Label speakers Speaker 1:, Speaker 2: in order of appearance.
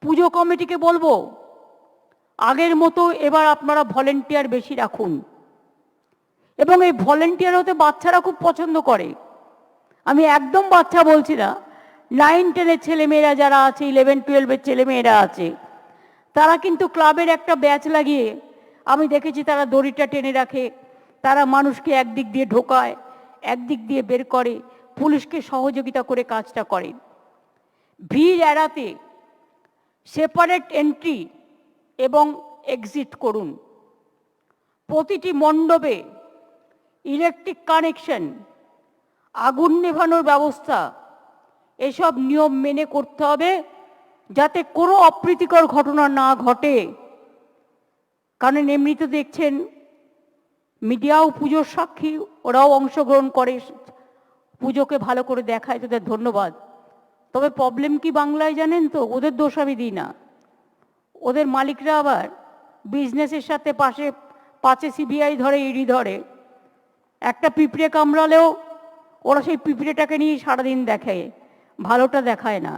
Speaker 1: পুজো কমিটিকে বলবো আগের মতো এবার আপনারা ভলেন্টিয়ার বেশি রাখুন, এবং এই ভলেন্টিয়ার হতে বাচ্চারা খুব পছন্দ করে। আমি একদম বাচ্চা বলছি না, 9-10-এর ছেলেমেয়েরা যারা আছে, 11-12-এর ছেলেমেয়েরা আছে, তারা কিন্তু ক্লাবের একটা ব্যাচ লাগিয়ে আমি দেখেছি তারা দড়িটা টেনে রাখে, তারা মানুষকে একদিক দিয়ে ঢোকায়, একদিক দিয়ে বের করে, পুলিশকে সহযোগিতা করে কাজটা করে। ভিড় এড়াতে সেপারেট এন্ট্রি এবং এক্সিট করুন। প্রতিটি মণ্ডপে ইলেকট্রিক কানেকশন, আগুন নেভানোর ব্যবস্থা, এসব নিয়ম মেনে করতে হবে যাতে কোনো অপ্রীতিকর ঘটনা না ঘটে। কারণ এমনিতে দেখছেন মিডিয়াও পুজোর সাক্ষী, ওরাও অংশগ্রহণ করে, পুজোকে ভালো করে দেখায়, তাদের ধন্যবাদ। তবে প্রবলেম কি বাংলায় জানেন তো? ওদের দোষ আমি দিই না, ওদের মালিকরা আবার বিজনেসের সাথে পাশে সিবিআই ধরে, ইডি ধরে। একটা পিঁপড়ে কামড়ালেও ওরা সেই পিঁপড়েটাকে নিয়ে সারাদিন দেখে, ভালোটা দেখায় না।